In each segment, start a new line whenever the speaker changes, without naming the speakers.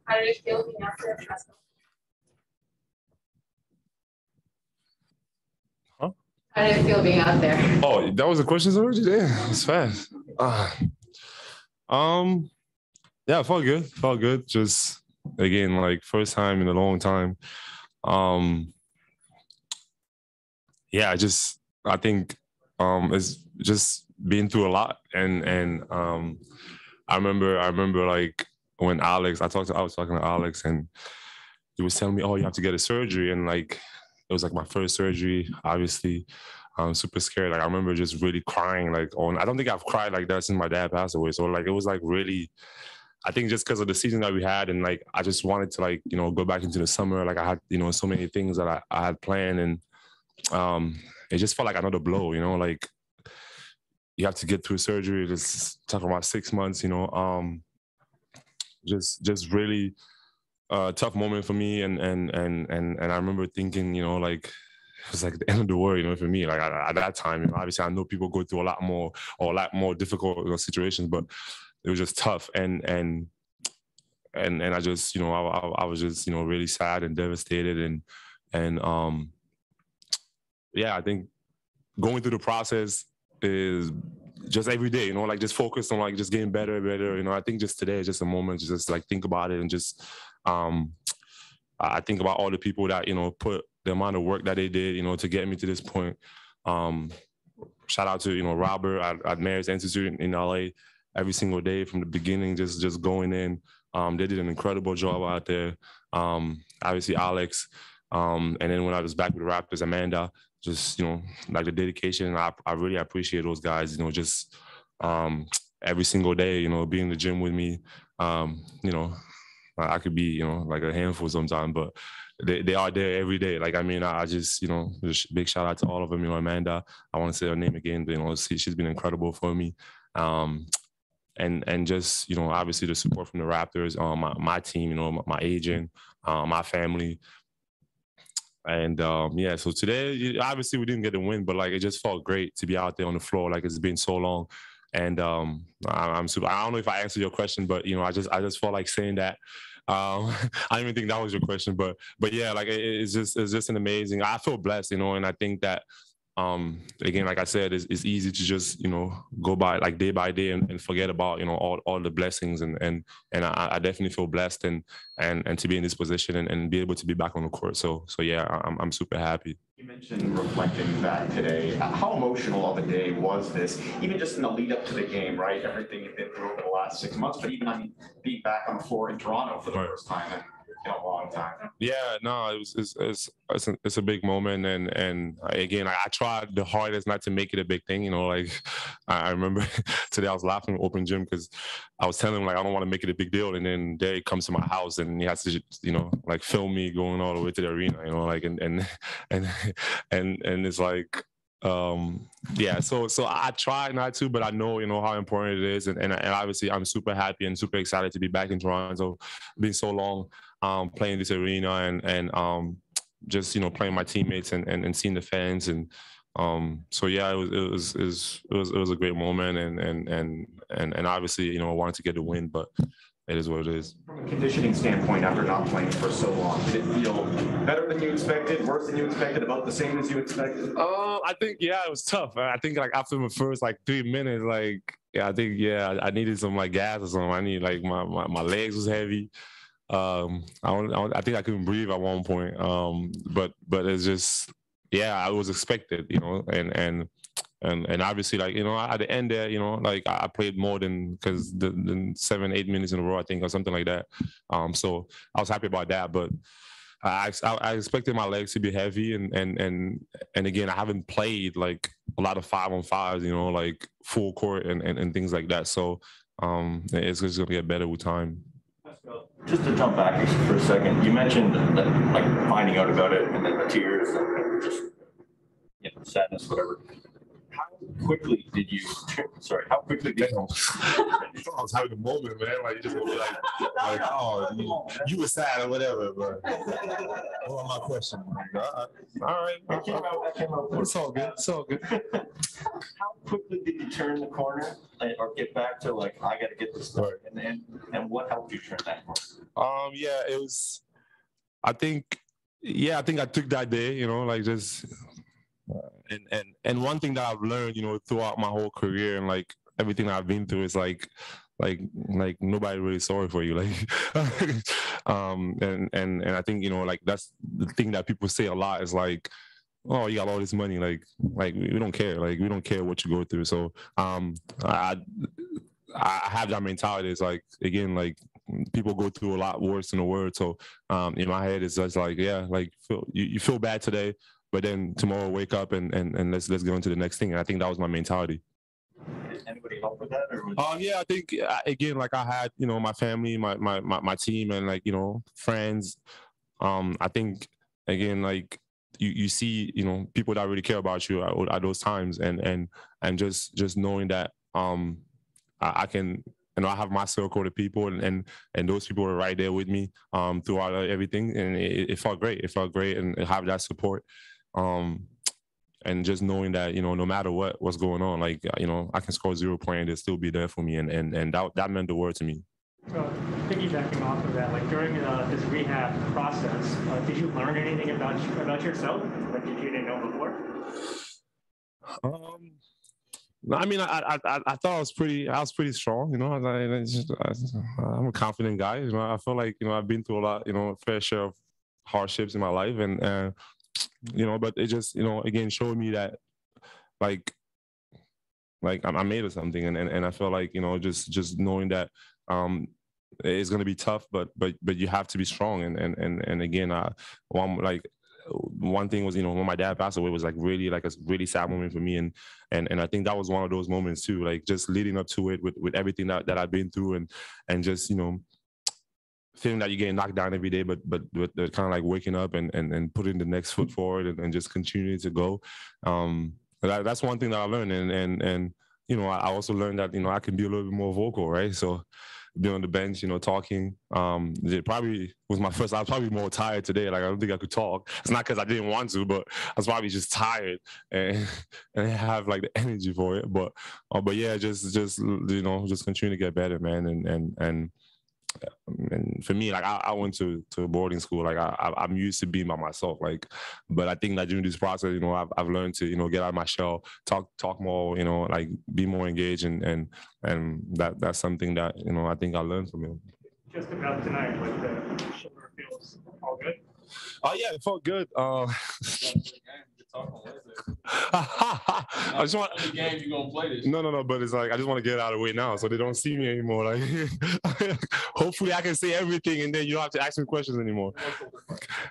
How did it feel being out there, Pascal?
Huh?
How did it feel being out there?
Oh, that was the questions already? Damn, it's fast. Yeah, it felt good. Felt good. Just again, like first time in a long time. Yeah, I think it's just been through a lot, and I remember like when I was talking to Alex, and he was telling me, oh, you have to get a surgery, and like it was like my first surgery, obviously. I'm super scared. Like I remember just really crying. Like I don't think I've cried like that since my dad passed away. So like it was like really, I think just because of the season that we had, and like I just wanted to like go back into the summer. Like I had so many things that I had planned, and it just felt like another blow. Like you have to get through surgery. It's talking about 6 months. Just really tough moment for me, and I remember thinking, like it was like the end of the world, for me. Like at that time, obviously I know people go through a lot more difficult situations, but it was just tough, and I just, I was just, really sad and devastated, and yeah, I think going through the process is just every day, like just focus on like just getting better and better. I think just today is just a moment to just like think about it, and just I think about all the people that, put the amount of work that they did, to get me to this point. Shout out to, Robert at Mayor's Institute in LA every single day from the beginning, just going in. They did an incredible job out there. Obviously Alex. And then when I was back with the Raptors, Amanda, just, like the dedication. I really appreciate those guys, just every single day, being in the gym with me. I could be, like a handful sometimes, but they are there every day. Like, I mean, I just, just big shout out to all of them. Amanda, I want to say her name again, but, she's been incredible for me. And just, obviously the support from the Raptors, my team, my agent, my family. And yeah, so today, obviously we didn't get the win, but like it just felt great to be out there on the floor. Like it's been so long. And I'm super. I don't know if I answered your question, but I just felt like saying that. I don't even think that was your question, but yeah, like it's just an amazing. I feel blessed, and I think that again, like I said, it's easy to just go by like day by day and forget about all the blessings, and I definitely feel blessed and to be in this position and be able to be back on the court. So yeah, I'm super happy.
You mentioned reflecting back today. How emotional of a day was this? Even just in the lead up to the game, right? Everything you've been through over the last 6 months, but even being back on the floor in Toronto for the first time in a long time.
Yeah, no, it's a big moment, and again, I tried the hardest not to make it a big thing. Like I remember today I was laughing in open gym because I was telling him like I don't want to make it a big deal, and then Derek comes to my house and he has to like film me going all the way to the arena, like and it's like yeah, so I try not to, but I know how important it is, and obviously I'm super happy and super excited to be back in Toronto. Been so long playing this arena and just playing my teammates and seeing the fans, and so yeah, it was a great moment, and obviously I wanted to get the win, but it is what it is.
From a conditioning standpoint, after not playing for so long, did it feel better than you expected, worse than you expected, about the same as you expected?
I think, yeah, it was tough. I think like after the first like 3 minutes, like, yeah, I think, yeah, I needed some like gas or something. I need like my legs was heavy. I think I couldn't breathe at one point. But it's just, yeah, it was expected, and obviously, like, at the end there, like I played more than 7-8 minutes in a row, I think, or something like that. So I was happy about that, but I expected my legs to be heavy, and again, I haven't played like a lot of 5-on-5s, like full court and things like that. So it's just gonna get better with time.
Just to jump back for a second, you mentioned that, like, finding out about it and then the tears and just sadness, whatever. How quickly did you? Sorry, how quickly did you?
I was having a moment, man. Like, you just gonna be like, oh, you were sad or whatever, but what am I questioning? All right.
That came out.
It's all good. It's all good.
How quickly did you turn the corner or get back to like, I got to get this done? And what helped you turn that corner?
Yeah, it was. I think I took that day. You know, like just. And one thing that I've learned, you know, throughout my whole career and like everything that I've been through is like nobody really sorry for you, like, and I think, you know, like that's the thing that people say a lot is like, oh, you got all this money, like we don't care, like we don't care what you go through. So I have that mentality. It's like, again, like people go through a lot worse in the world. So in my head, it's just like, yeah, like you feel bad today, but then tomorrow wake up and let's go into the next thing. And I think that was my mentality.
Did anybody help with that? Or
yeah, I think again, like I had, you know, my family, my team, and like, you know, friends. I think again, like you see, you know, people that really care about you at those times, and just knowing that I can, you know, I have my circle of people, and those people were right there with me throughout everything, and it felt great. It felt great, and have that support. And just knowing that, you know, no matter what's going on, like, you know, I can score 0 point and they'll still be there for me, and that meant the world to me.
Piggybacking off of that, like during this rehab process, did you learn anything about yourself that you didn't know before?
I mean, I thought I was pretty strong, you know. I'm a confident guy, you know. I feel like, you know, I've been through a lot, you know, fair share of hardships in my life, and you know, but it just, you know, again showed me that like I'm made of something, and I feel like, you know, just knowing that it's gonna be tough, but you have to be strong, and again, one thing was, you know, when my dad passed away was like a really sad moment for me, and I think that was one of those moments too, like just leading up to it with everything that I've been through, and just, you know, feeling that you're getting knocked down every day, but kind of like waking up and putting the next foot forward and just continuing to go. That's one thing that I learned, and you know, I also learned that, you know, I can be a little bit more vocal, right? So being on the bench, you know, talking, it probably was my first. I was probably more tired today. Like, I don't think I could talk. It's not because I didn't want to, but I was probably just tired and have like the energy for it. But yeah, just you know, just continue to get better, man, and for me, like I went to a boarding school. Like I'm used to being by myself. Like, but I think that during this process, you know, I've learned to, you know, get out of my shell, talk more, you know, like be more engaged, and that's something that, you know, I think I learned from him.
Just about tonight, like the shoulder feels all good.
Oh yeah, it felt good. I just want
the game you gonna play this.
No, but it's like I just want to get out of the way now, so they don't see me anymore. Like, hopefully, I can say everything, and then you don't have to ask me questions anymore.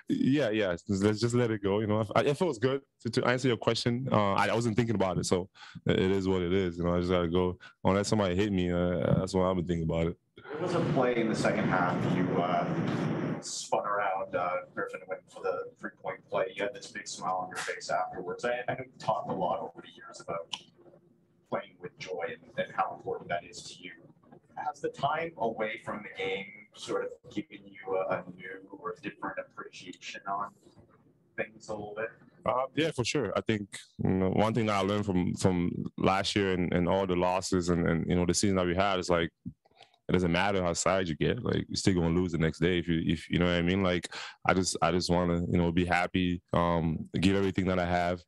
Yeah. Let's just let it go. You know, it feels good to answer your question. I wasn't thinking about it, so it is what it is. You know, I just gotta go. Unless somebody hit me, that's what I've been thinking about it.
There was a play in the second half. You spun around Griffin went for the 3-point play. You had this big smile on your face afterwards. I know you talked a lot over the years about playing with joy and how important that is to you. Has the time away from the game sort of given you a new or different appreciation on things a little bit?
Yeah, for sure. I think, you know, one thing that I learned from last year and all the losses and you know, the season that we had is like, it doesn't matter how sad you get, like you're still gonna lose the next day if you know what I mean. Like I just want to, you know, be happy, give everything that I have,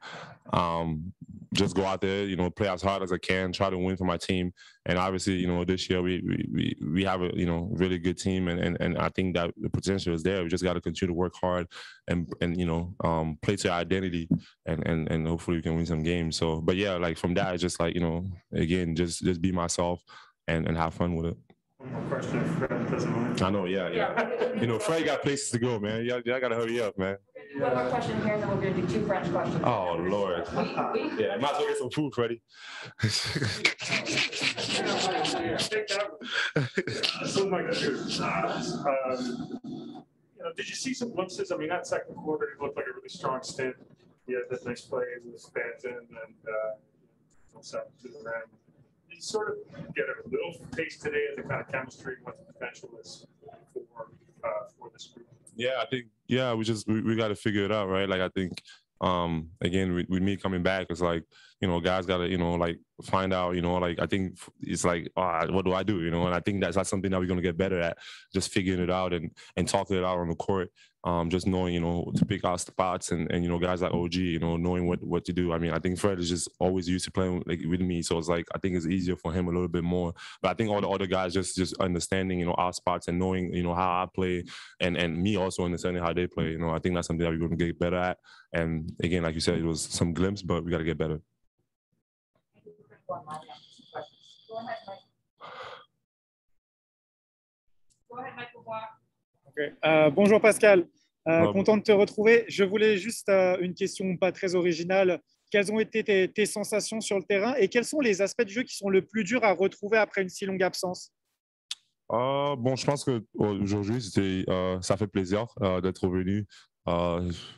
just go out there, you know, play as hard as I can, try to win for my team. And obviously, you know, this year we have a, you know, really good team, and I think that the potential is there. We just got to continue to work hard and you know, play to our identity, and hopefully we can win some games. So, but yeah, like from that, it's just like, you know, again, just be myself and have fun with it.
One more question if Fred doesn't mind.
I know, yeah. You know, Fred got places to go, man. Y'all got to hurry up, man.
One more question here, and then we're going to do 2 French questions.
Oh, Lord. Yeah, might as well get some food, Freddie.
You know, did you see some glimpses? I mean, that second quarter, it looked like a really strong stint. You had that nice play with fans in and to the rim.
you sort of get a little taste today of the kind of chemistry and what the potential is for this group?
Yeah, I think we got to figure it out, right? Like I think again with me coming back, it's like, you know, guys got to, you know, like find out, you know, like I think it's like, what do I do, you know? And I think that's something that we're going to get better at, just figuring it out and talking it out on the court. Just knowing, you know, to pick our spots and you know, guys like OG, you know, knowing what to do. I mean, I think Fred is just always used to playing like with me, so it's like I think it's easier for him a little bit more. But I think all the other guys just understanding, you know, our spots and knowing, you know, how I play and me also understanding how they play. You know, I think that's something that we're going to get better at. And again, like you said, it was some glimpse, but we got to get better.
Go ahead, Mike. Go ahead, Michael Block.
Okay. Bonjour Pascal, content de te retrouver. Je voulais juste une question pas très originale. Quelles ont été tes sensations sur le terrain et quels sont les aspects du jeu qui sont le plus durs à retrouver après une si longue absence?
Bon, je pense qu'aujourd'hui, ça fait plaisir d'être revenu.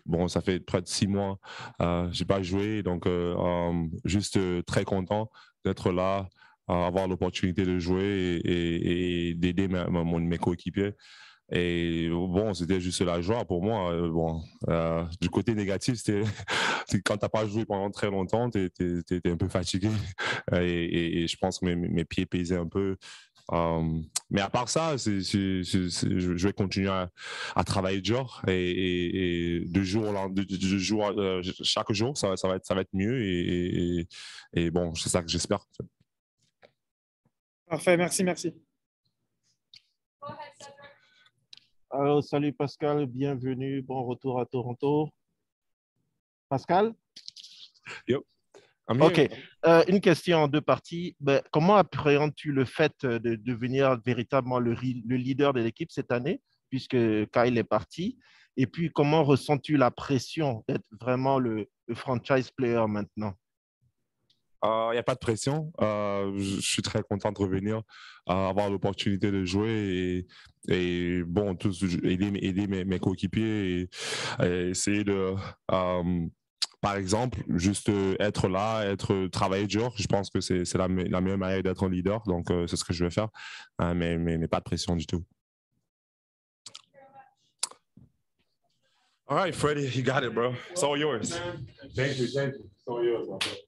Bon, ça fait près de 6 mois. J'ai pas joué, donc juste très content d'être là, avoir l'opportunité de jouer et d'aider mes coéquipiers. Et bon, c'était juste la joie pour moi. Bon, du côté négatif, c'est quand tu n'as pas joué pendant très longtemps, tu es un peu fatigué. Et je pense que mes pieds pesaient un peu. Mais à part ça, je vais continuer à travailler dur et chaque jour, ça va être mieux. Et bon, c'est ça que j'espère.
Parfait, merci.
Alors, salut Pascal, bienvenue, bon retour à Toronto. Pascal?
Yep.
OK. Une question en 2 parties. Comment appréhendes-tu le fait de devenir véritablement le leader de l'équipe cette année, puisque Kyle est parti? Et puis, comment ressens-tu la pression d'être vraiment le franchise player maintenant?
Il n'y a pas de pression. Je suis très content de revenir, avoir l'opportunité de jouer et bon, aider mes coéquipiers et essayer de, par exemple, juste être là, travailler dur. Je pense que c'est la meilleure manière d'être un leader. Donc, c'est ce que je vais faire. Mais pas de pression du tout. All right, Freddie, you got it, bro. It's all yours.
Thank you. It's all yours, my friend.